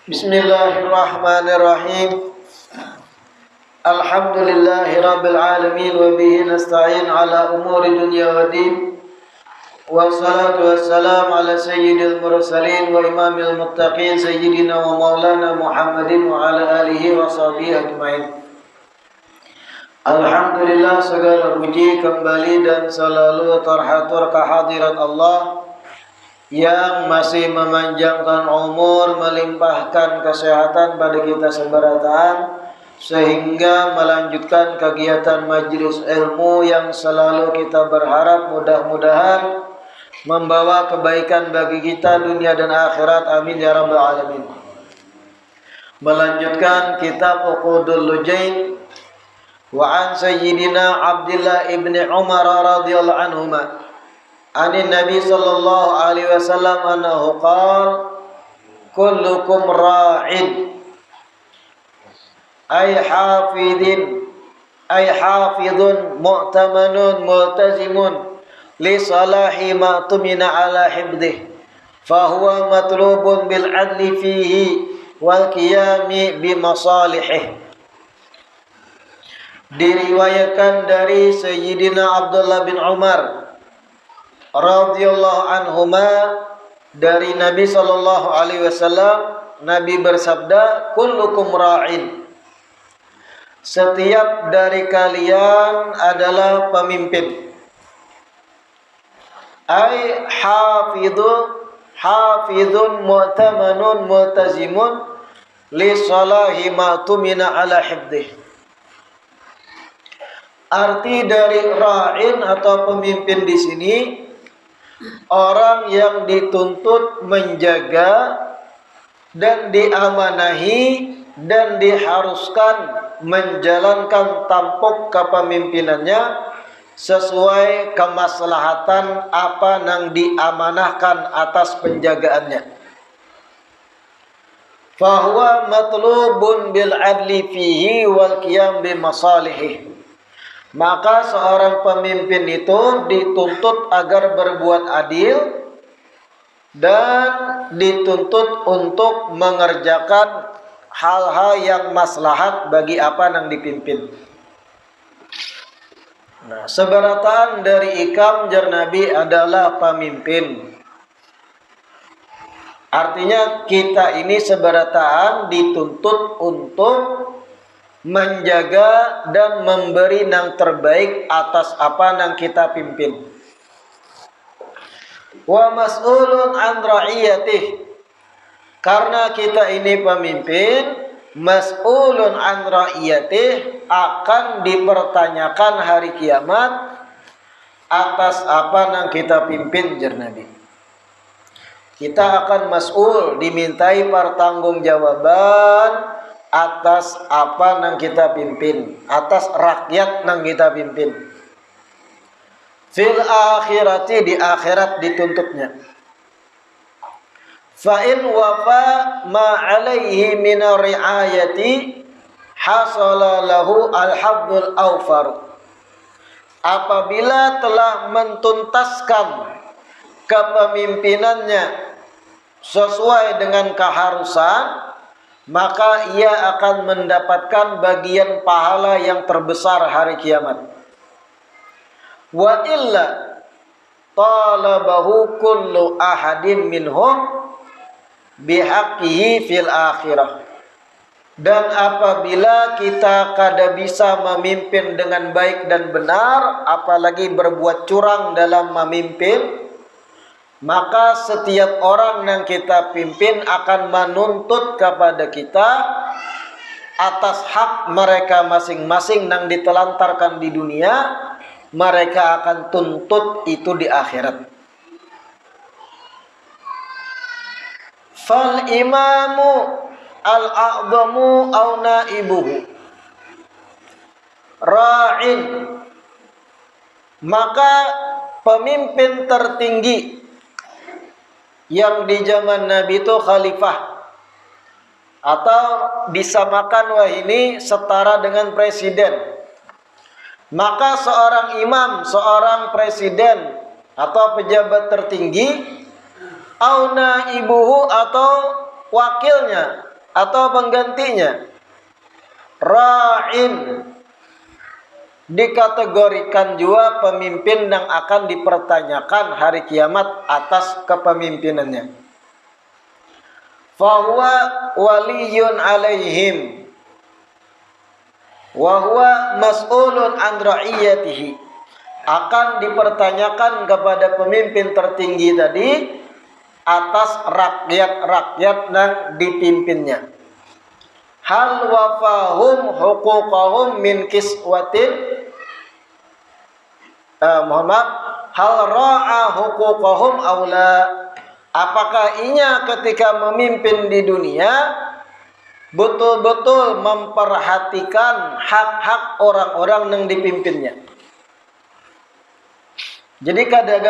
Bismillahirrahmanirrahim. Alhamdulillahirabbil alamin wa bihi nasta'in ala umuri dunya waddin. Wassalatu wassalamu ala sayyidil mursalin wa imamil muttaqin sayyidina wa maulana Muhammadin wa ala alihi wa sahbihi ajmain. Alhamdulillah, segala puji kembali dan selalu terhatur kehadirat Allah yang masih memanjangkan umur, melimpahkan kesehatan pada kita seberataan, sehingga melanjutkan kegiatan majelis ilmu yang selalu kita berharap mudah-mudahan membawa kebaikan bagi kita dunia dan akhirat. Amin ya rabbal alamin. Melanjutkan kitab Uqudul Lujain wa an sayyidina Abdullah ibni Umar radhiyallahu anhuma Ani Nabi sallallahu alaihi wasallam annahu qala kullukum ra'in ay hafidun mu'tamanun multazimun li salahi ma tumina ala hibdih fa huwa matlubun bil adli fihi wal qiyami bi masalihih. Diriwayatkan dari Sayyidina Abdullah bin Umar radhiyallahu anhuma dari Nabi sallallahu alaihi wasallam, Nabi bersabda, kullukum ra'in. Setiap dari kalian adalah pemimpin. Ai hafidun mu'tamanun multazimun li salahi ma tumina ala hibdih. Arti dari ra'in atau pemimpin di sini, orang yang dituntut menjaga dan diamanahi dan diharuskan menjalankan tampuk kepemimpinannya sesuai kemaslahatan apa yang diamanahkan atas penjagaannya. Fahuwa matlubun bil adli fihi wal qiyam bi masalihih. Maka seorang pemimpin itu dituntut agar berbuat adil dan dituntut untuk mengerjakan hal-hal yang maslahat bagi apa yang dipimpin. Nah, seberataan dari ikam jar Nabi adalah pemimpin. Artinya kita ini seberataan dituntut untuk menjaga dan memberi yang terbaik atas apa yang kita pimpin. Wa mas'ulun an ra'iyatih. Karena kita ini pemimpin, mas'ulun an ra'iyatih, akan dipertanyakan hari kiamat atas apa yang kita pimpin jar Nabi. Kita akan mas'ul, dimintai pertanggungjawaban atas apa yang kita pimpin, atas rakyat yang kita pimpin. Fil akhirati, di akhirat dituntutnya. Fa in wafa ma alaihi min riayati hasala lahu al-habdul awfar. Apabila telah mentuntaskan kepemimpinannya sesuai dengan keharusan, maka ia akan mendapatkan bagian pahala yang terbesar hari kiamat. Wa illa talabahu kullu ahadin minhum bihaqqihi fil akhirah. Dan apabila kita kada bisa memimpin dengan baik dan benar, apalagi berbuat curang dalam memimpin, maka setiap orang yang kita pimpin akan menuntut kepada kita atas hak mereka masing-masing yang ditelantarkan di dunia, mereka akan tuntut itu di akhirat. Fal imamu al-a'zamu aw naibuhu ra'in. Maka pemimpin tertinggi yang di zaman Nabi itu khalifah, atau disamakan ini setara dengan presiden. Maka seorang imam, seorang presiden atau pejabat tertinggi, auna ibuhu atau wakilnya, atau penggantinya. Ra'in dikategorikan juga pemimpin yang akan dipertanyakan hari kiamat atas kepemimpinannya. Fahuwa waliyun alaihim wa huwa mas'ulun an ra'iyatihi, akan dipertanyakan kepada pemimpin tertinggi tadi atas rakyat-rakyat yang dipimpinnya. Hal wafahum huquqahum min kiswatin hal ra'a huquqahum aula, apakah inya ketika memimpin di dunia betul-betul memperhatikan hak-hak orang-orang yang dipimpinnya. Jadi kada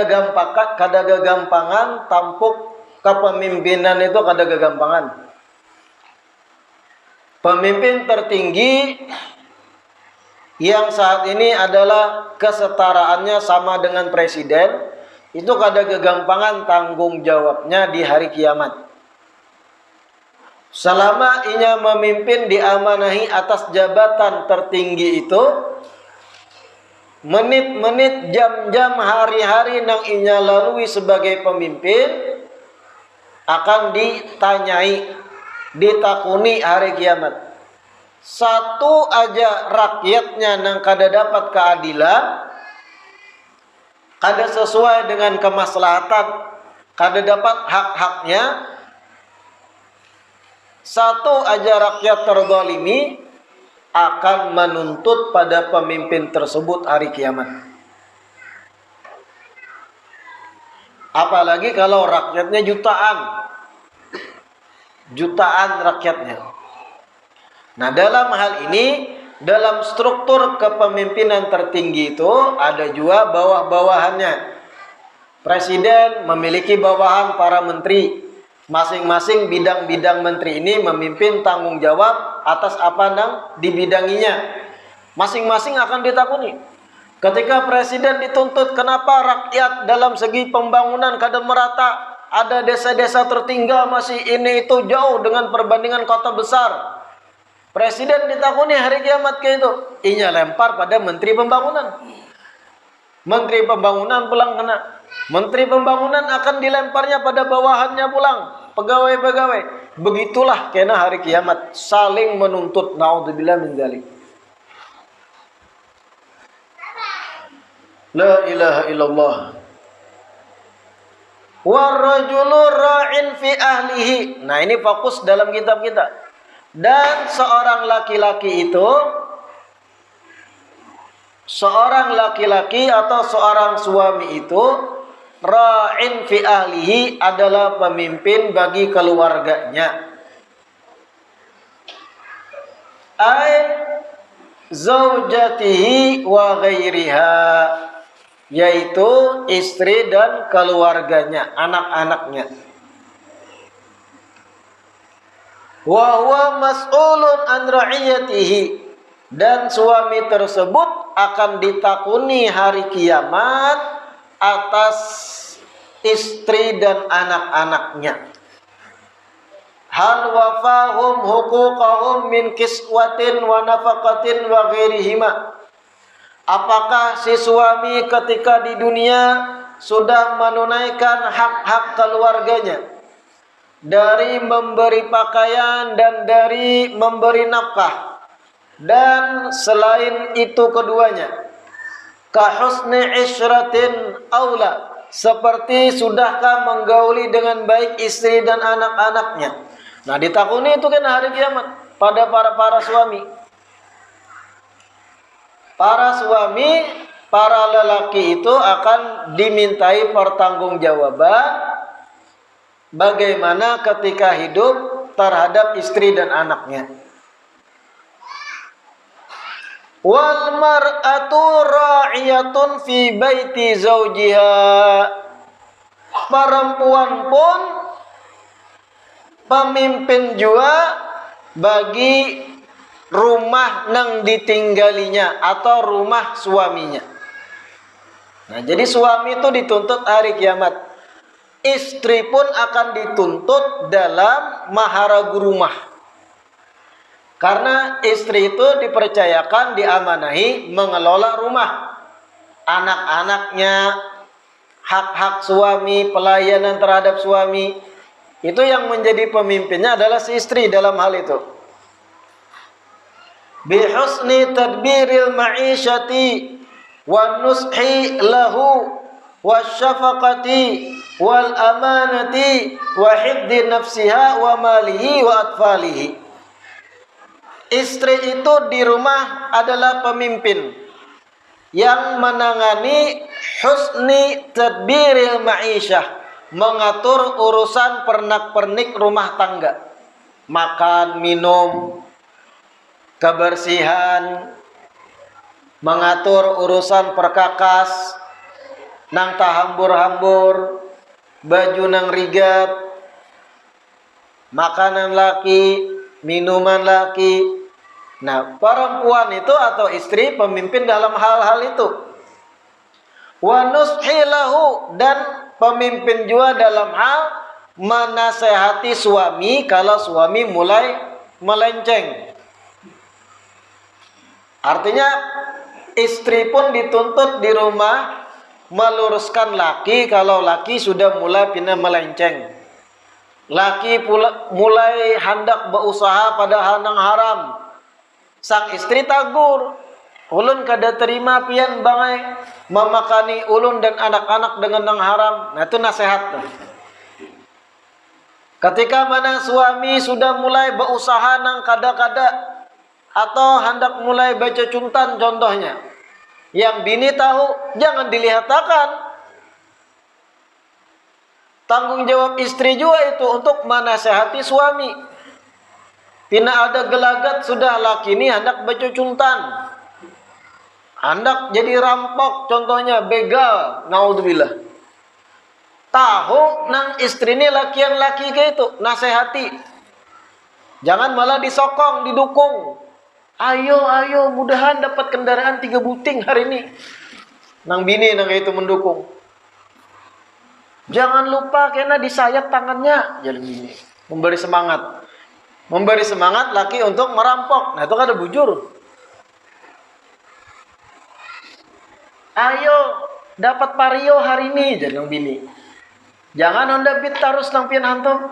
gagampangan tampuk kepemimpinan itu, kada gagampangan. Pemimpin tertinggi yang saat ini adalah kesetaraannya sama dengan presiden, itu kada gagampangan tanggung jawabnya di hari kiamat. Selama inya memimpin diamanahi atas jabatan tertinggi itu, menit-menit, jam-jam, hari-hari yang inya lalui sebagai pemimpin akan ditanyai, ditakuni hari kiamat. Satu aja rakyatnya nang kada dapat keadilan, kada sesuai dengan kemaslahatan, kada dapat hak-haknya, satu aja rakyat terzalimi akan menuntut pada pemimpin tersebut hari kiamat. Apalagi kalau rakyatnya jutaan rakyatnya. Nah, dalam hal ini, dalam struktur kepemimpinan tertinggi itu ada juga bawah-bawahannya. Presiden memiliki bawahan para menteri. Masing-masing bidang-bidang menteri ini memimpin tanggung jawab atas apa yang dibidanginya. Masing-masing akan ditakuni. Ketika presiden dituntut, kenapa rakyat dalam segi pembangunan kada merata, ada desa-desa tertinggal masih ini itu jauh dengan perbandingan kota besar. Presiden ditakuni hari kiamat ke itu, inya lempar pada menteri pembangunan. Menteri pembangunan pulang kena. Menteri pembangunan akan dilemparnya pada bawahannya pulang, pegawai-pegawai. Begitulah kena hari kiamat, saling menuntut. Naudzubillah min dzalik. La ilaha illallah. Warrajulu ra'in fi ahlihi. Nah, ini fokus dalam kitab kita. Dan seorang laki-laki itu, seorang laki-laki atau seorang suami itu, ra'in fi ahlihi, adalah pemimpin bagi keluarganya. Ay zaujatihi wa ghairiha, yaitu istri dan keluarganya, anak-anaknya. Wa huwa mas'ulun an ra'iyatihi, dan suami tersebut akan ditakuni hari kiamat atas istri dan anak-anaknya. Hal wafahum huquqahum min kiswatin wa nafaqatin wa ghairihima, apakah si suami ketika di dunia sudah menunaikan hak-hak keluarganya dari memberi pakaian dan dari memberi nafkah, dan selain itu keduanya kahusni isyratin aula, seperti sudahkah menggauli dengan baik istri dan anak-anaknya. Nah, ditakuni itu kan hari kiamat pada para suami. Para suami, para lelaki itu akan dimintai pertanggungjawaban bagaimana ketika hidup terhadap istri dan anaknya. Wal mar'atu ra'iyatun fi baiti zawjiha, perempuan pun pemimpin juga bagi rumah nang ditinggalinya atau rumah suaminya. Nah, jadi suami itu dituntut hari kiamat. Istri pun akan dituntut dalam mahara rumah. Karena istri itu dipercayakan, diamanahi mengelola rumah, anak-anaknya, hak-hak suami, pelayanan terhadap suami. Itu yang menjadi pemimpinnya adalah si istri dalam hal itu. Bihusni tadbiril ma'isyati wa nushi lahu wasyafaqati wal amanati wa hifdzi nafsiha wa malihi wa atfalihi. Istri itu di rumah adalah pemimpin yang menangani husni tadbiril ma'isyah, mengatur urusan pernak-pernik rumah tangga, makan, minum, kebersihan, mengatur urusan perkakas, nang tahambur-hambur, baju nang rigat, makanan laki, minuman laki. Nah, perempuan itu atau istri pemimpin dalam hal-hal itu. Wa nushi lahu, dan pemimpin juga dalam hal menasehati suami kalau suami mulai melenceng. Artinya istri pun dituntut di rumah meluruskan laki kalau laki sudah mulai pindah melenceng. Laki mulai hendak berusaha pada hal yang haram. Sang istri tagur, ulun kada terima pian bangai memakani ulun dan anak-anak dengan yang haram. Nah, itu nasihat tuh. Ketika mana suami sudah mulai berusaha nang kada-kada atau hendak mulai baca cuntan contohnya, yang bini tahu jangan dilihat-akan. Tanggung jawab istri juga itu untuk menasehati suami. Tidak ada gelagat sudah laki ini hendak baca cuntan, hendak jadi rampok contohnya, begal, naudzubillah. Tahu nang istri ini lakian laki ke itu, nasihati. Jangan malah disokong, didukung. Ayo, mudahan dapat kendaraan 3 buting hari ini. Nang bini nang itu mendukung. Jangan lupa kena disayat tangannya, jadi bini. Memberi semangat. Memberi semangat laki untuk merampok. Nah, itu kan ada bujur. Ayo, dapat pario hari ini, jadi nang bini. Jangan onda bit terus nang pian hantum.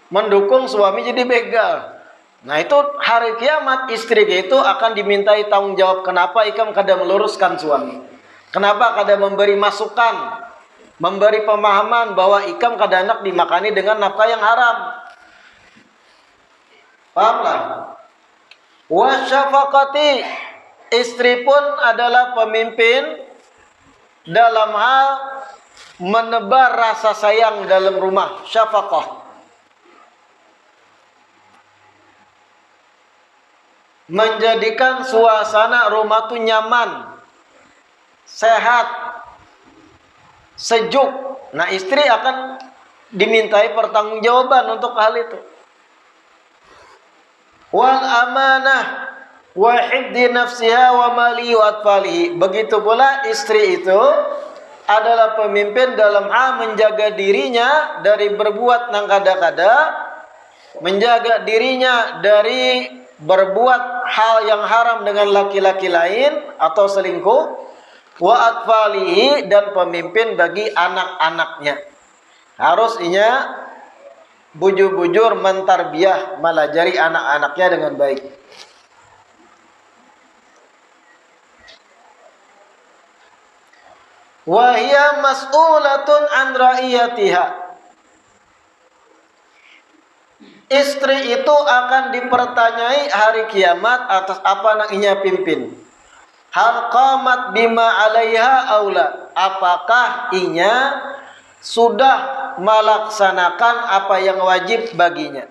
Mendukung suami jadi begal. Nah, itu hari kiamat istri itu akan dimintai tanggung jawab. Kenapa ikam kada meluruskan suami? Kenapa kada memberi masukan, memberi pemahaman bahwa ikam kada nak dimakani dengan nafkah yang haram? Pahamlah. Wasyafaqati, istri pun adalah pemimpin dalam hal menebar rasa sayang dalam rumah, syafaqah. Menjadikan suasana rumah itu nyaman, sehat, sejuk. Nah, istri akan dimintai pertanggungjawaban untuk hal itu. Wal amanah wa hifdzi nafsiha wa mali wa atfalihi. Begitu pula istri itu adalah pemimpin dalam hal menjaga dirinya dari berbuat nang kada-kada, menjaga dirinya dari berbuat hal yang haram dengan laki-laki lain atau selingkuh, wa atfalihi, dan pemimpin bagi anak-anaknya. Harus inya bujur-bujur mentarbiyah, melajari anak-anaknya dengan baik. Wa hiya mas'ulatun an ra'iyatiha. Istri itu akan dipertanyai hari kiamat atas apa yang inya pimpin. Hal qamat bima 'alaiha aula. Apakah inya sudah melaksanakan apa yang wajib baginya.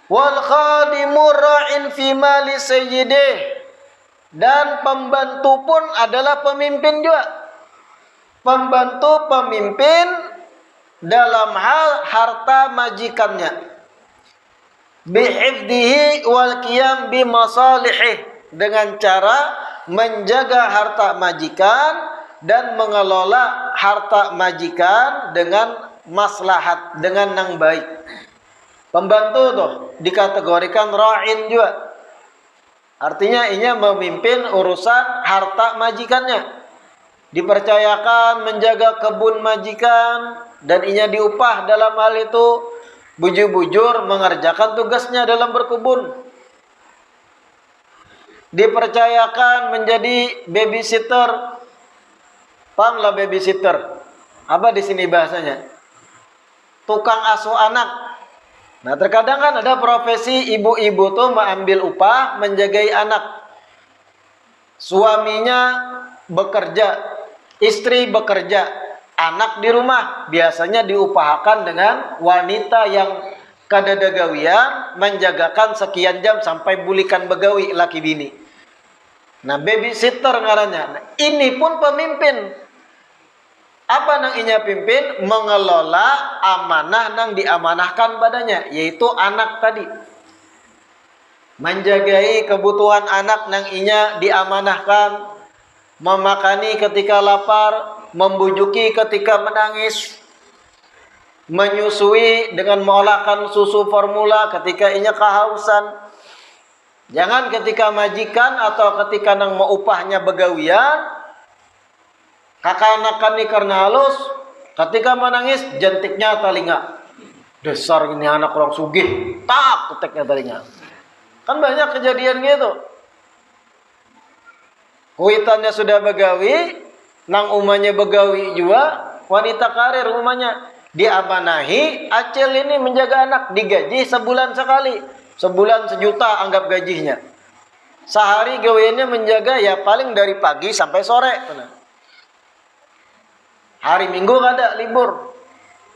Wal khadimu ra'in fi mali sayyidih, dan pembantu pun adalah pemimpin juga. Pembantu pemimpin dalam hal harta majikannya. Bihifdihi wal qiyam bi masalihih, dengan cara menjaga harta majikan dan mengelola harta majikan dengan maslahat, dengan yang baik. Pembantu tuh dikategorikan ra'in juga. Artinya inya memimpin urusan harta majikannya. Dipercayakan menjaga kebun majikan dan inya diupah dalam hal itu bujur-bujur mengerjakan tugasnya dalam berkebun. Dipercayakan menjadi babysitter. Pahamlah babysitter? Apa di sini bahasanya? Tukang asuh anak. Nah, terkadang kan ada profesi ibu-ibu tuh mengambil upah menjagai anak. Suaminya bekerja, istri bekerja, anak di rumah. Biasanya diupahakan dengan wanita yang kadadagawian menjagakan sekian jam sampai bulikan begawi laki bini. Nah, babysitter ngarannya. Nah, ini pun pemimpin. Apa nang inya pimpin? Mengelola amanah nang diamanahkan padanya, yaitu anak tadi. Menjagai kebutuhan anak nang inya diamanahkan, memakani ketika lapar, membujuki ketika menangis, menyusui dengan mengolahkan susu formula ketika inya kehausan. Jangan ketika majikan atau ketika nang mau upahnya begawian, kakak-anakan ini karena halus, ketika menangis jentiknya telinga. Dasar ini anak orang sugih, tak keteknya telinga. Kan banyak kejadian gitu. Kuitannya sudah begawi, nang umanya begawi juga, wanita karir umanya diamanahi, acil ini menjaga anak, digaji sebulan sekali, sebulan sejuta anggap gajinya. Sehari gawiannya menjaga ya paling dari pagi sampai sore. Hari Minggu ada libur.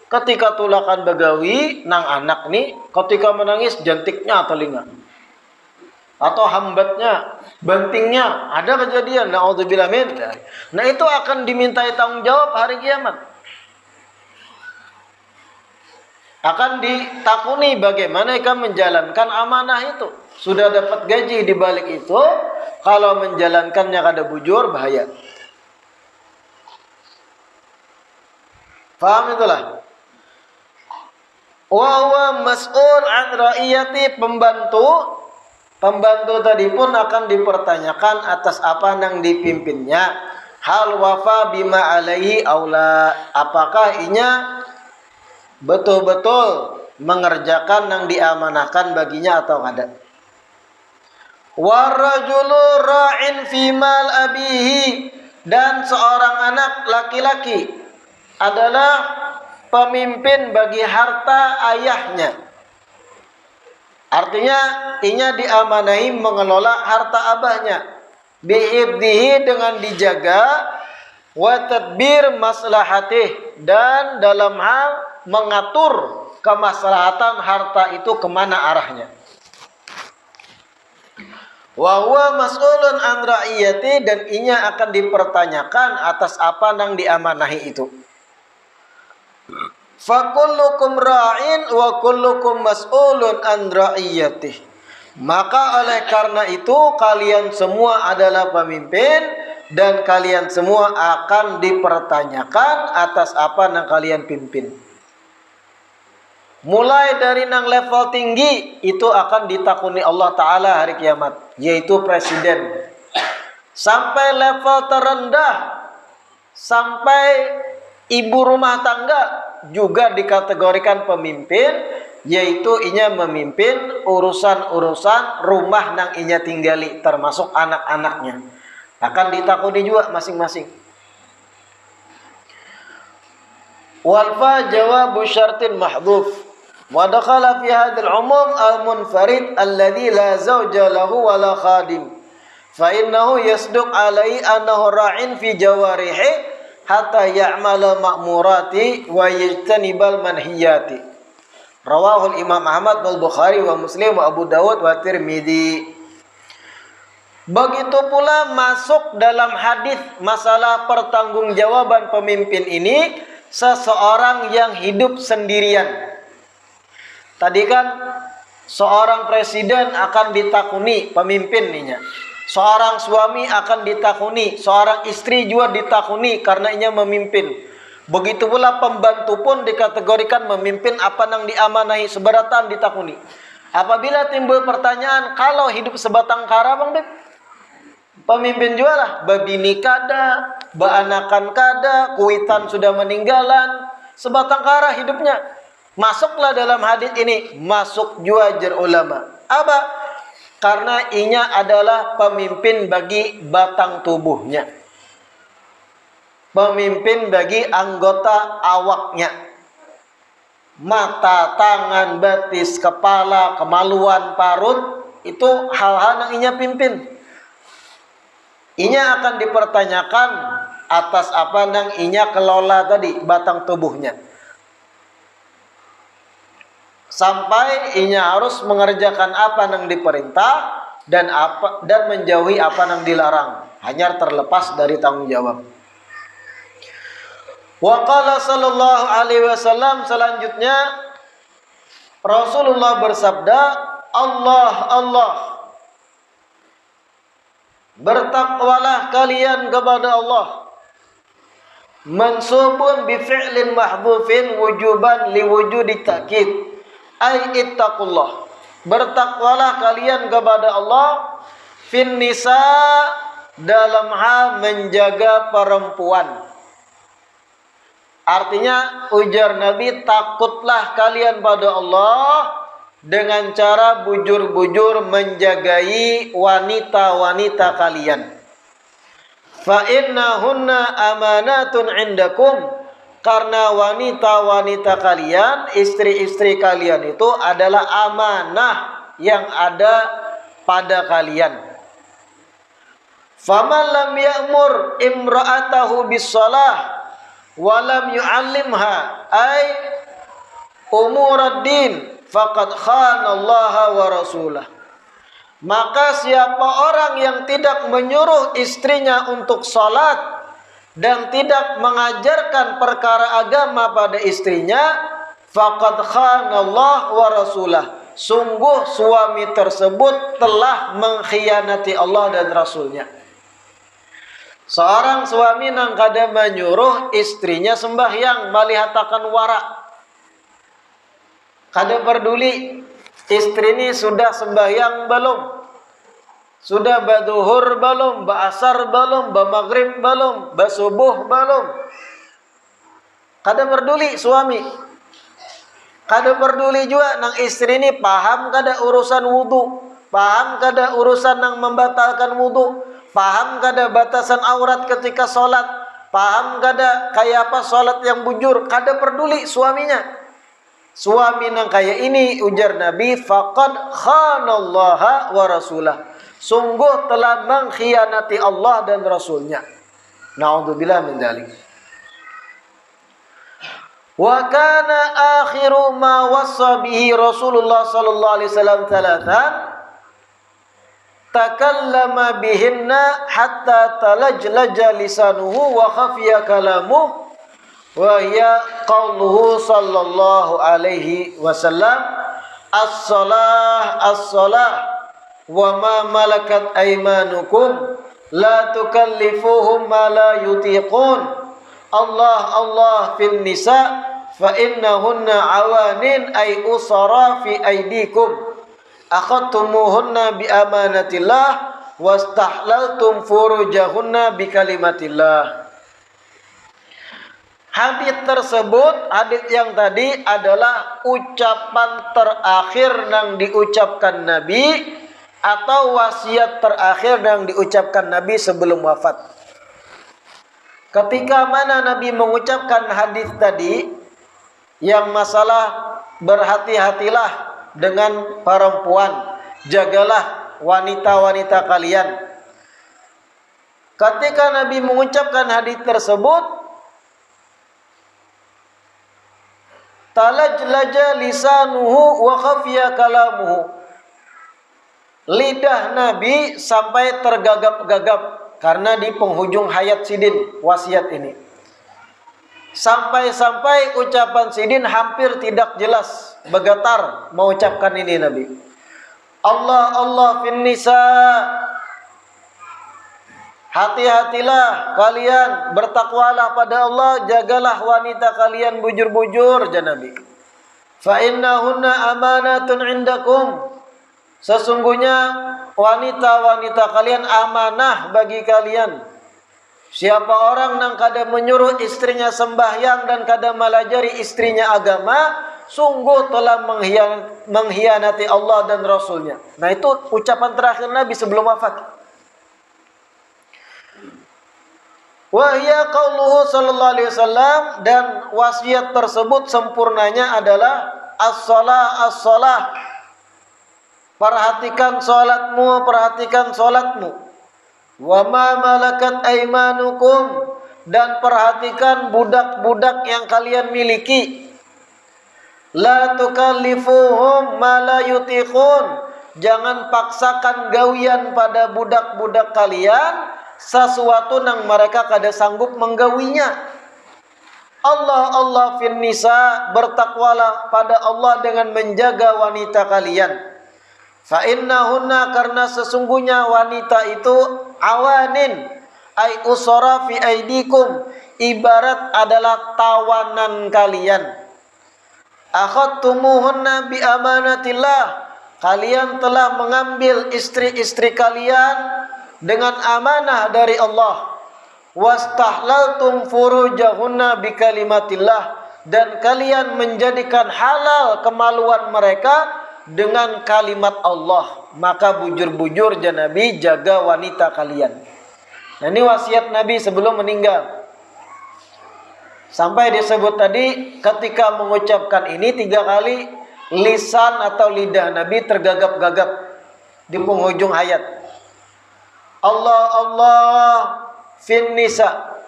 Ketika tulakan begawi, nang anak nih, ketika menangis jentiknya telinga. Atau hambatnya, bantingnya, ada kejadian. Na'udzubillah min. Nah, itu akan dimintai tanggung jawab hari kiamat. Akan ditakuni bagaimana ikan menjalankan amanah itu. Sudah dapat gaji di balik itu, kalau menjalankannya kada bujur, bahaya. Faham itulah. Wa huwa mas'ul an ra'iyati, pembantu tadi pun akan dipertanyakan atas apa yang dipimpinnya. Hal wafa bima alaihi aula, apakah inya betul-betul mengerjakan yang diamanahkan baginya atau tidak. Warajulu ra'in fi mal abihi, dan seorang anak laki-laki adalah pemimpin bagi harta ayahnya. Artinya inya diamanahi mengelola harta abahnya, bi'ibdihi, dengan dijaga, wa tadbir maslahatih, dan dalam hal mengatur kemaslahatan harta itu kemana arahnya. Wa huwa mas'ulun an ra'iyati, dan inya akan dipertanyakan atas apa yang diamanahi itu. Fakullukum ra'in wa kullukum mas'ulun an ra'iyatih. Maka oleh karena itu kalian semua adalah pemimpin dan kalian semua akan dipertanyakan atas apa yang kalian pimpin. Mulai dari nang level tinggi itu akan ditakuni Allah Ta'ala hari kiamat, yaitu presiden. Sampai level terendah, sampai ibu rumah tangga juga dikategorikan pemimpin, yaitu inya memimpin urusan-urusan rumah nang inya tinggali, termasuk anak-anaknya. Akan ditakuni juga masing-masing. Walfa jawabu syartin mahdhuf. Wa dakhala fi hadzal umum al-munfarid alladhi la zawja lahu wa la khadim. Fa innahu yasduq alaihi annahu ra'in fi jawarihi hatta ya'mala ma'murati wa yajtanibal manhiyati. Rawahul Imam Ahmad wal Bukhari wa Muslim wa Abu Dawud wa Tirmidzi. Begitu pula masuk dalam hadis masalah pertanggungjawaban pemimpin ini seseorang yang hidup sendirian. Tadi kan seorang presiden akan ditakuni pemimpinnya. Seorang suami akan ditakuni, seorang istri juga ditakuni karena ia memimpin. Begitu pula pembantu pun dikategorikan memimpin apa nang diamanahi seberatan ditakuni. Apabila timbul pertanyaan, kalau hidup sebatang kara Bang Beb, pemimpin juga lah, babini kada, baanakan kada, kuitan sudah meninggalan, sebatang kara hidupnya. Masuklah dalam hadis ini, masuk jua jar ulama. Apa? Karena inya adalah pemimpin bagi batang tubuhnya. Pemimpin bagi anggota awaknya. Mata, tangan, betis, kepala, kemaluan, parut, itu hal-hal yang inya pimpin. Inya akan dipertanyakan atas apa yang inya kelola tadi, batang tubuhnya. Sampai inya harus mengerjakan apa yang diperintah dan menjauhi apa yang dilarang, hanya terlepas dari tanggung jawab. Wa qala sallallahu alaihi wasallam, selanjutnya Rasulullah bersabda, Allah, bertakwalah kalian kepada Allah. Mansubun bi fi'lin mahdhufin wujuban liwujudi ta'kid. Ai ittaqullah. Bertakwalah kalian kepada Allah fin nisa, dalam hal menjaga perempuan. Artinya ujar Nabi, takutlah kalian pada Allah dengan cara bujur-bujur menjagai wanita-wanita kalian. Fa innahunna amanatun indakum, karena wanita-wanita kalian, istri-istri kalian itu adalah amanah yang ada pada kalian. Faman lam ya'mur imra'atahu bis-shalah walam yu'allimha ay umuraddin faqad khanallaha wa rasulah. Maka siapa orang yang tidak menyuruh istrinya untuk salat dan tidak mengajarkan perkara agama pada istrinya, faqad khanallahu wa rasulah. Sungguh suami tersebut telah mengkhianati Allah dan Rasulnya. Seorang suami nang kada menyuruh istrinya sembahyang, malihatakan warak. Kada peduli istri ini sudah sembahyang belum, sudah baduhur belum, baasar belum, bamaghrib belum, basubuh belum. Kada peduli suami. Kada peduli juga nang istri ini paham kada urusan wudu, paham kada urusan nang membatalkan wudu, paham kada batasan aurat ketika sholat, paham kada kayak apa sholat yang bujur. Kada peduli suaminya. Suami nang kaya ini, ujar Nabi, faqad khanallaha wa rasulah. Sungguh telah mengkhianati Allah dan Rasulnya. Na'udzubillah min dzalik. Wa kana akhiru ma wassa bihi Rasulullah sallallahu alaihi wasallam thalathan, takallama bihinna hatta talajlaja lisanuhu wa khafiya kalamuhu, wa hiya qauluhu sallallahu alaihi wasallam, as-salah as-salah wa ma malakat aymanukum la tukallifuhum ma la yutiqun. Allah fil nisa fa innahunna awanin ay usara fi aydikum akhadtumuhunna bi amanatillah wastahlaltum furujahunna bi kalimatillah. Hadis tersebut, hadis yang tadi adalah ucapan terakhir yang diucapkan Nabi atau wasiat terakhir yang diucapkan Nabi sebelum wafat. Ketika mana Nabi mengucapkan hadis tadi yang masalah berhati-hatilah dengan perempuan, jagalah wanita-wanita kalian. Ketika Nabi mengucapkan hadis tersebut, talajlaja lisanuhu wa khafiya kalamuhu. Lidah Nabi sampai tergagap-gagap karena di penghujung hayat sidin wasiat ini. Sampai-sampai ucapan sidin hampir tidak jelas, bergetar mengucapkan ini Nabi. Allah fin nisa. Hati-hatilah kalian, bertakwalah pada Allah, jagalah wanita kalian bujur-bujur, jana Nabi. Fa innahunna amanatun indakum. Sesungguhnya wanita-wanita kalian amanah bagi kalian. Siapa orang yang kada menyuruh istrinya sembahyang dan kada melajari istrinya agama, sungguh telah mengkhianati Allah dan Rasulnya. Nah, itu ucapan terakhir Nabi sebelum wafat. Wahya qauluhu sallallahu alaihi wasallam, dan wasiat tersebut sempurnanya adalah as-shalah as-shalah. Perhatikan salatmu, perhatikan salatmu. Wa ma malakat aimanukum, dan perhatikan budak-budak yang kalian miliki. La tukallifuhum ma la yutiqun, jangan paksakan gawian pada budak-budak kalian sesuatu yang mereka kada sanggup menggawinya. Allah fin nisa, bertakwalah pada Allah dengan menjaga wanita kalian. Fa innahunna, karena sesungguhnya wanita itu awanin ay usara fi aidikum, ibarat adalah tawanan kalian. Akhadtumuhunna bi amanatillah, kalian telah mengambil istri-istri kalian dengan amanah dari Allah. Wastahlaltum furujahunna bi kalimatillah, dan kalian menjadikan halal kemaluan mereka dengan kalimat Allah. Maka bujur-bujur jana Nabi, jaga wanita kalian. Nah, ini wasiat Nabi sebelum meninggal. Sampai disebut tadi ketika mengucapkan ini 3 kali, lisan atau lidah Nabi tergagap-gagap di penghujung ayat. Allah fin nisa,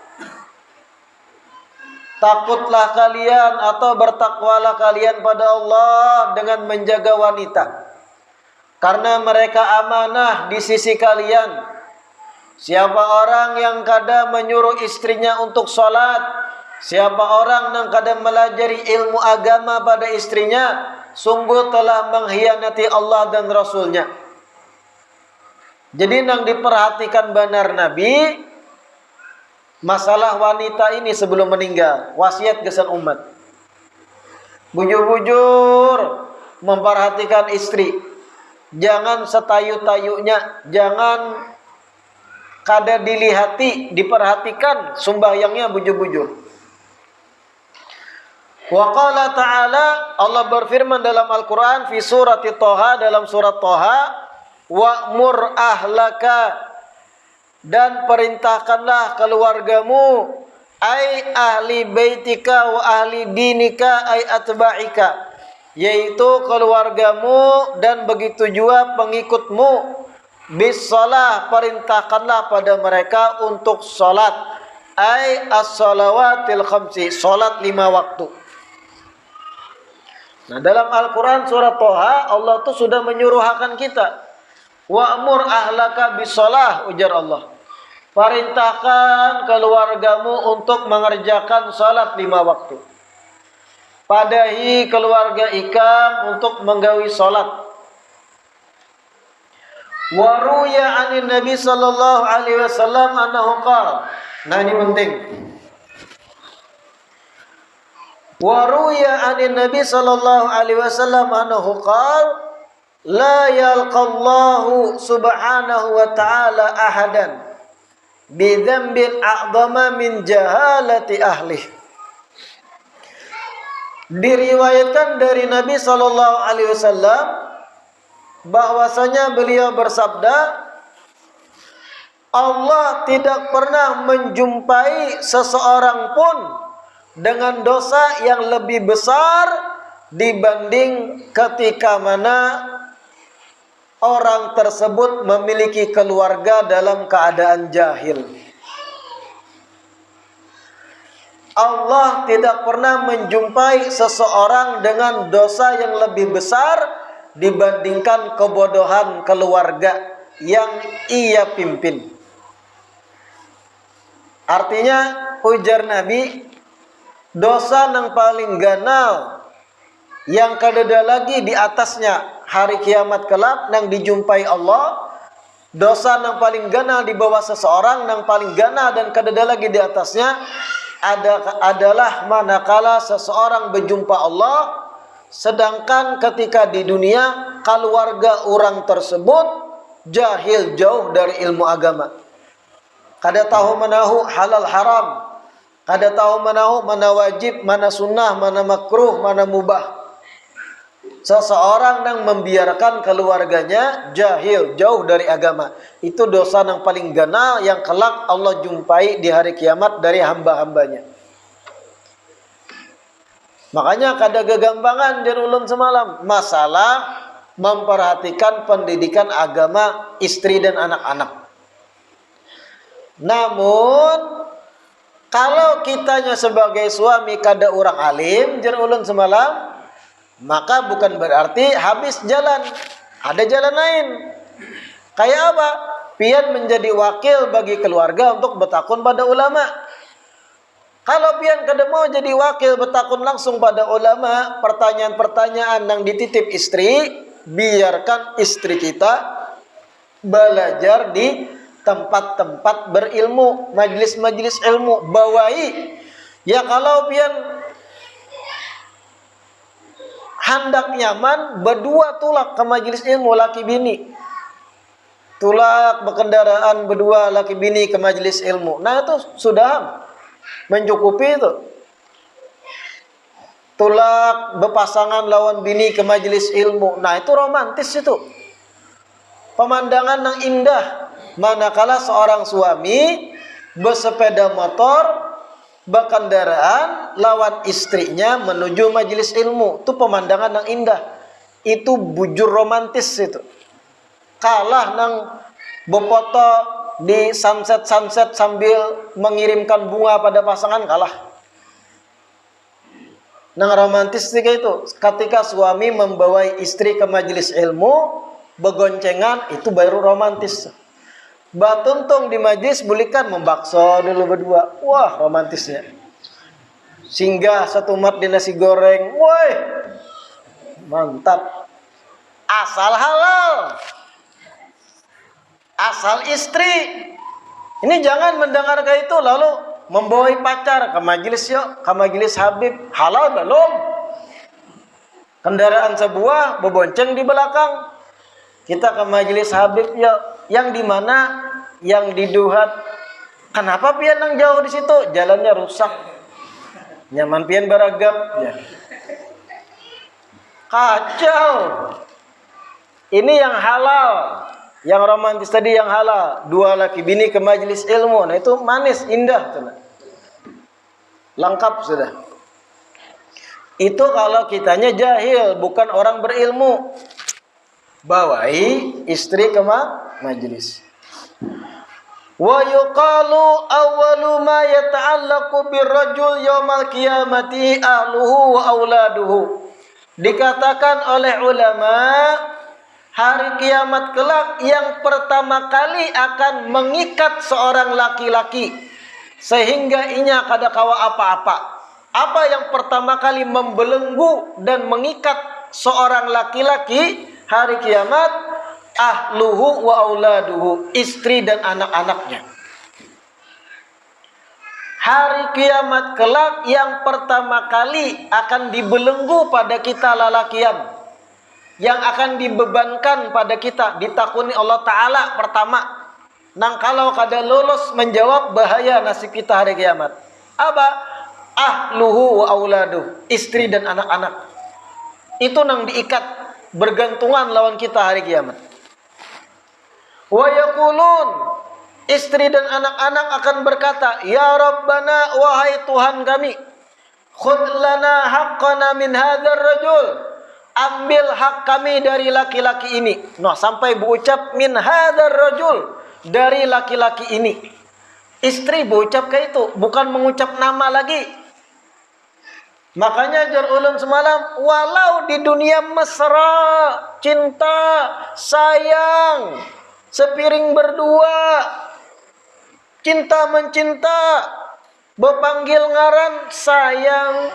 takutlah kalian atau bertakwalah kalian pada Allah dengan menjaga wanita, karena mereka amanah di sisi kalian. Siapa orang yang kada menyuruh istrinya untuk sholat, siapa orang yang kada melajari ilmu agama pada istrinya, sungguh telah mengkhianati Allah dan Rasulnya. Jadi yang diperhatikan benar Nabi masalah wanita ini sebelum meninggal, wasiat gesan umat. Bujur-bujur memperhatikan istri, jangan setayu-tayunya, jangan kada dilihati, diperhatikan sembahyangnya bujur-bujur. Wa qala ta'ala, Allah berfirman dalam Al-Quran fi surati Toha, dalam surat Toha, wa'mur ahlaka, dan perintahkanlah keluargamu, ai ahli baitika wa ahli dinika ai atba'ika, yaitu keluargamu dan begitu juga pengikutmu, bis shalah, perintahkanlah pada mereka untuk salat, ai as-shalawatil khamsi, salat 5 waktu. Nah, dalam Al-Quran surat Toha, Allah tuh sudah menyuruhkan kita, wa'mur ahlaka bisolah, ujar Allah, perintahkan keluargamu untuk mengerjakan salat 5 waktu. Padahi keluarga ikam untuk menggawi salat. Waruya anin Nabi sallallahu alaihi wasallam annahu qala. Nah, ini penting. Waruya anin Nabi sallallahu alaihi wasallam annahu qala, la yalqallahu subhanahu wa ta'ala ahadan bidzambin a'zama min jahalati ahlih. Diriwayatkan dari Nabi sallallahu alaihi wasallam bahwasanya beliau bersabda, Allah tidak pernah menjumpai seseorang pun dengan dosa yang lebih besar dibanding ketika mana orang tersebut memiliki keluarga dalam keadaan jahil. Allah tidak pernah menjumpai seseorang dengan dosa yang lebih besar dibandingkan kebodohan keluarga yang ia pimpin. Artinya, ujar Nabi, dosa yang paling ganal, yang kadada lagi di atasnya hari kiamat kelak yang dijumpai Allah, dosa yang paling ganal di bawah seseorang, yang paling ganal dan kadada lagi di atasnya adalah manakala seseorang berjumpa Allah, sedangkan ketika di dunia keluarga orang tersebut jahil, jauh dari ilmu agama. Kada tahu manahu halal haram, kada tahu manahu mana wajib, mana sunnah, mana makruh, mana mubah. Seseorang yang membiarkan keluarganya jahil, jauh dari agama, itu dosa yang paling ganal yang kelak Allah jumpai di hari kiamat dari hamba-hambanya. Makanya kada gegampangan dir ulun semalam masalah memperhatikan pendidikan agama istri dan anak-anak. Namun kalau kitanya sebagai suami kada orang alim dir ulun semalam, maka bukan berarti habis jalan, ada jalan lain. Kayak apa? Pian menjadi wakil bagi keluarga untuk bertakun pada ulama. Kalau pian kada mau jadi wakil bertakun langsung pada ulama, pertanyaan-pertanyaan yang dititip istri, biarkan istri kita belajar di tempat-tempat berilmu, majlis-majlis ilmu, bawahi. Ya kalau pian hendak nyaman, berdua tulak ke majelis ilmu laki bini. Tulak berkendaraan berdua laki bini ke majelis ilmu. Nah itu sudah mencukupi itu. Tulak berpasangan lawan bini ke majelis ilmu. Nah itu romantis itu. Pemandangan yang indah. Manakala seorang suami bersepeda motor, berkendaraan lawan istrinya menuju majelis ilmu, itu pemandangan yang indah, itu bujur romantis itu. Kalah nang befoto di sunset sambil mengirimkan bunga pada pasangan, kalah. Nang romantis juga itu ketika suami membawa istri ke majelis ilmu begoncengan, itu baru romantis. Batuntung di majlis bulikan membakso dulu berdua. Wah romantisnya. Singgah satu mat di nasi goreng. Woi mantap. Asal halal, asal istri. Ini jangan mendengar kayak itu lalu membawa pacar ke majelis yuk, ke majelis Habib. Halal belum? Kendaraan sebuah berbonceng di belakang. Kita ke majelis Habib yuk, yang di mana? Yang di Duhat. Kenapa pian nang jauh di situ? Jalannya rusak. Nyaman pian beragap. Ya. Kacau. Ini yang halal, yang romantis tadi yang halal. Dua laki bini ke majelis ilmu. Nah itu manis, indah. Lengkap sudah. Itu kalau kitanya jahil, bukan orang berilmu. Bawahi istri ke majelis. Wa yuqalu awwalu ma yata'allaqu birrajul yaumal qiyamati ahluhu wa auladuhu. Dikatakan oleh ulama, hari kiamat kelak yang pertama kali akan mengikat seorang laki-laki sehingga inya kada kawa apa-apa. Apa yang pertama kali membelenggu dan mengikat seorang laki-laki hari kiamat? Ahluhu wa auladuhu, istri dan anak-anaknya. Hari kiamat kelak yang pertama kali akan dibelenggu pada kita lalakian, yang akan dibebankan pada kita, ditakuni Allah Ta'ala pertama. Nang kalau kada lulus menjawab, bahaya nasib kita hari kiamat. Apa? Ahluhu wa auladuhu, istri dan anak-anak. Itu nang diikat, bergantungan lawan kita hari kiamat. Wa yaqulun, istri dan anak-anak akan berkata, ya Rabbana, wahai Tuhan kami, khudh lana haqqana min hadzal rajul, ambil hak kami dari laki-laki ini. Nah, sampai berucap min hadzal rajul, dari laki-laki ini. Istri berucap kayak itu, bukan mengucap nama lagi. Makanya jar ulun semalam, walau di dunia mesra, cinta, sayang, sepiring berdua, cinta mencinta, berpanggil ngaran sayang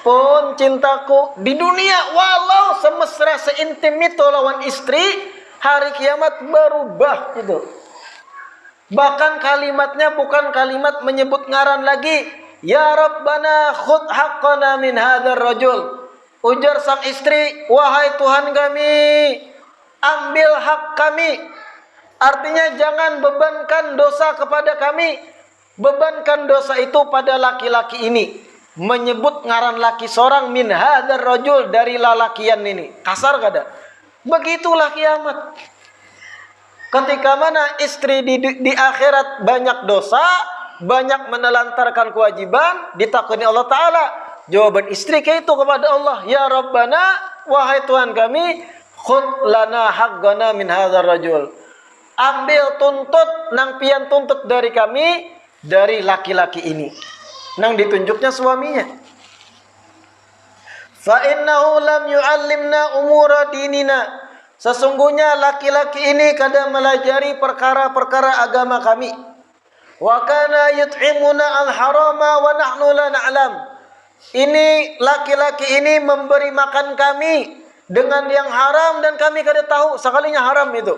pun cintaku, di dunia walau semesra seintim itu lawan istri, Hari kiamat berubah itu. Bahkan kalimatnya bukan kalimat menyebut ngaran lagi. Ya Rabbana khudh haqqana min hadzal rajul. Ujar sang istri, wahai Tuhan kami, ambil hak kami. Artinya jangan bebankan dosa kepada kami. Bebankan dosa itu pada laki-laki ini. Menyebut ngaran laki seorang min hadzal rajul, dari lalakian ini. Kasar kada? Begitulah kiamat. Ketika mana istri di akhirat banyak dosa, banyak menelantarkan kewajiban, ditakuni Allah Ta'ala. Jawaban istri kayak itu kepada Allah, ya Rabbana, wahai Tuhan kami, khudh lana haqqana min hadzal rajul. Ambil tuntut, nang pian tuntut dari kami, dari laki-laki ini. Nang ditunjuknya suaminya. Fa innahu lam yu'allimna umura dinina. Sesungguhnya laki-laki ini kadang melajari perkara-perkara agama kami. Wa kana yut'imuna al-harama wa nahnu la na'lam. Ini laki-laki ini memberi makan kami dengan yang haram dan kami kada tahu sekalinya haram itu.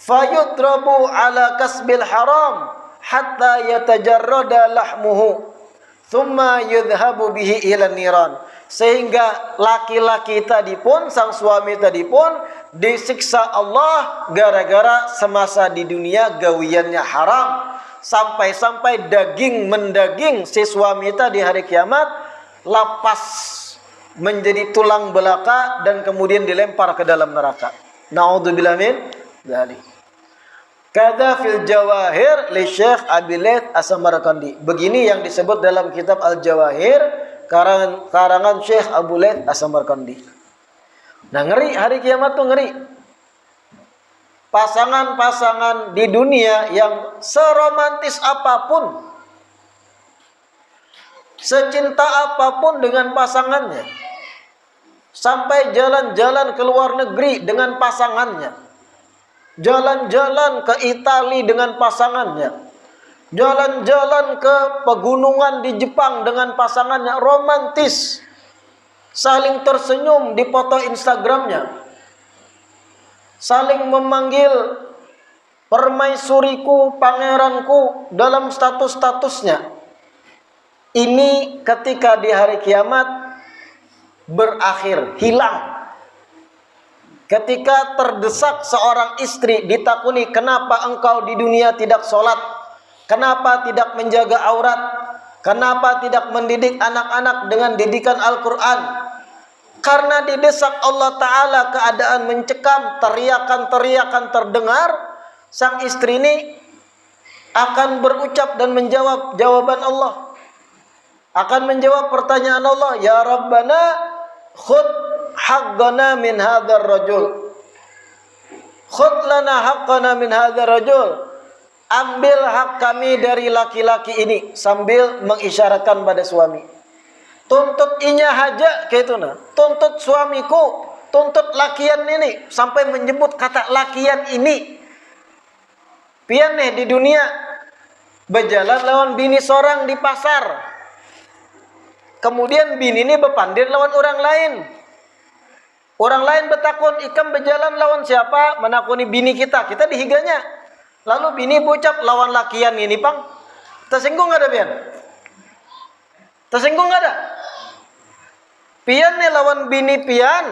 Fayudrabu ala kasbil haram hatta yatajarrada lahmuhu thumma yudhabu bihi ila niran. Sehingga laki-laki tadi pun, sang suami tadi pun disiksa Allah gara-gara semasa di dunia gawiannya haram, sampai-sampai daging mendaging si suami tadi hari kiamat lapas menjadi tulang belaka dan kemudian dilempar ke dalam neraka. Naudzubillah min dzalik. Kada fil Jawahir li Syekh Abi Laits As-Samarqandi. Begini yang disebut dalam kitab Al-Jawahir karangan Syekh Abu Laits As-Samarqandi. Nah, ngeri hari kiamat tuh ngeri. Pasangan-pasangan di dunia yang seromantis apapun, secinta apapun dengan pasangannya, sampai jalan-jalan ke luar negeri dengan pasangannya, jalan-jalan ke Italia dengan pasangannya, jalan-jalan ke pegunungan di Jepang dengan pasangannya, romantis, saling tersenyum di foto Instagramnya, saling memanggil permaisuriku, pangeranku dalam status-statusnya. Ini ketika di hari kiamat berakhir, hilang. Ketika terdesak seorang istri ditakuni, kenapa engkau di dunia tidak sholat? Kenapa tidak menjaga aurat? Kenapa tidak mendidik anak-anak dengan didikan Al-Quran? Karena didesak Allah Ta'ala, keadaan mencekam, teriakan-teriakan terdengar, sang istri ini akan berucap dan menjawab jawaban Allah. Akan menjawab pertanyaan Allah, ya Rabbana khudh haqqana min hadzal rajul. Khudh lana haqqana min hadzal rajul. Ambil hak kami dari laki-laki ini, sambil mengisyaratkan pada suami. Tuntut inya haja kayak itu nah. Tuntut suamiku, tuntut lakian ini, sampai menyebut kata lakian ini. Pian nih di dunia berjalan lawan bini seorang di pasar. Kemudian bini ini berpandir lawan orang lain. Orang lain bertakun, ikam berjalan lawan siapa? Menakuni bini kita. Kita dihiganya. Lalu bini bucap lawan lakian ini, pang. Tersinggung nggak ada pian? Tersinggung nggak ada? Pian nih lawan bini pian.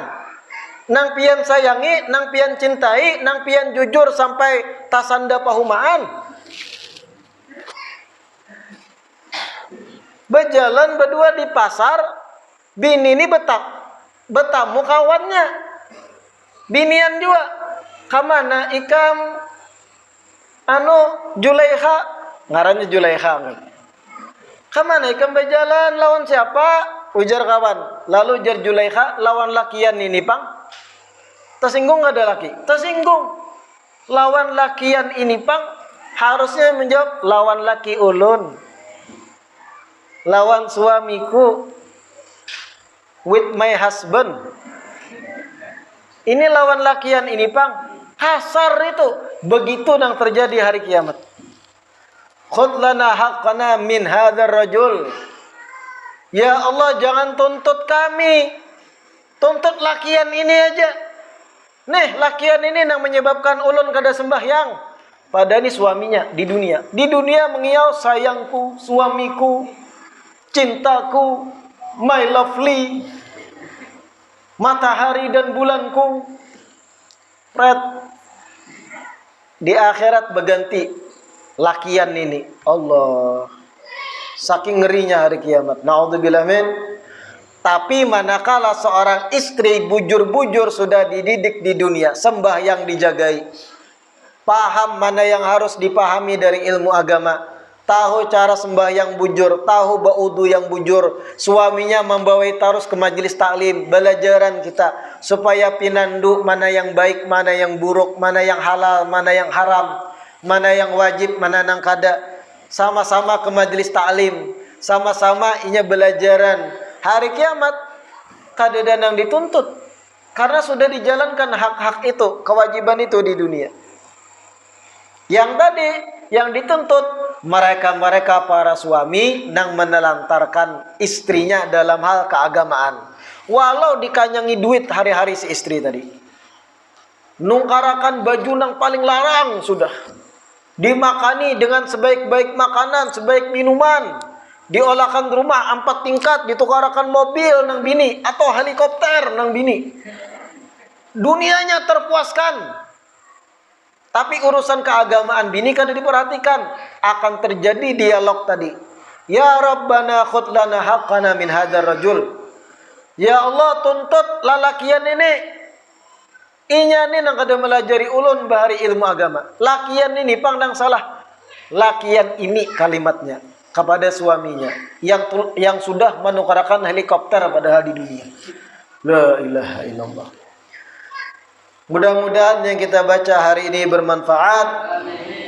Nang pian sayangi, nang pian cintai, nang pian jujur sampai tasanda pahumaan. Berjalan berdua di pasar, bini ini bertamu kawannya. Binian juga. Kamana ikam Julaiha, ngarannya Julaiha. Kamana ikam berjalan lawan siapa? Ujar kawan. Lalu ujar Julaiha lawan lakian ini, pang. Tersinggung nggak ada laki? Tersinggung. Lawan lakian ini, pang. Harusnya menjawab lawan laki ulun, lawan suamiku, with my husband. Ini lawan lakian ini, pang. Kasar itu. Begitu yang terjadi hari kiamat. Khudh lana haqqana min hadzal rajul. Ya Allah, jangan tuntut kami. Tuntut lakian ini aja. Nih lakian ini yang menyebabkan ulun kada sembahyang. Padahal ini suaminya di dunia. Di dunia mengiau sayangku, suamiku, cintaku, my lovely, matahari dan bulanku. Fred. Di akhirat berganti lakian ini. Allah. Saking ngerinya hari kiamat. Na'udzubillah min. Tapi manakala seorang istri bujur-bujur sudah dididik di dunia, sembahyang dijagai, paham mana yang harus dipahami dari ilmu agama, tahu cara sembahyang bujur, tahu baudu yang bujur, suaminya membawa terus ke majelis taklim, belajaran kita supaya pinandu mana yang baik, mana yang buruk, mana yang halal, mana yang haram, mana yang wajib, mana yang kada. Sama-sama ke majelis taklim, sama-sama inya belajaran. Hari kiamat kada ada yang dituntut karena sudah dijalankan hak-hak itu, kewajiban itu di dunia. Yang tadi yang dituntut mereka-mereka para suami nang menelantarkan istrinya dalam hal keagamaan. Walau dikanyangi duit hari-hari si istri tadi. Nungkarakan baju nang paling larang sudah. Dimakani dengan sebaik-baik makanan, sebaik minuman. Diolahkan rumah 4 tingkat, ditukarakan mobil nang bini atau helikopter nang bini. Dunianya terpuaskan. Tapi urusan keagamaan bini kan diperhatikan. Akan terjadi dialog tadi. Ya Rabbana khud lana haqqana min hadzal rajul. Ya Allah tuntut lalakian ini. Inya ni nang kada melajari ulun bahari ilmu agama. Lakian ini pandang salah. Lakian ini kalimatnya kepada suaminya yang sudah menukarkan helikopter padahal di dunia. La ilaha illallah. Mudah-mudahan yang kita baca hari ini bermanfaat.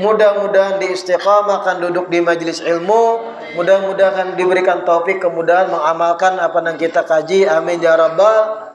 Mudah-mudahan diistiqamahkan duduk di majelis ilmu. Mudah-mudahan diberikan taufik kemudahan mengamalkan apa yang kita kaji. Amin ya rabbal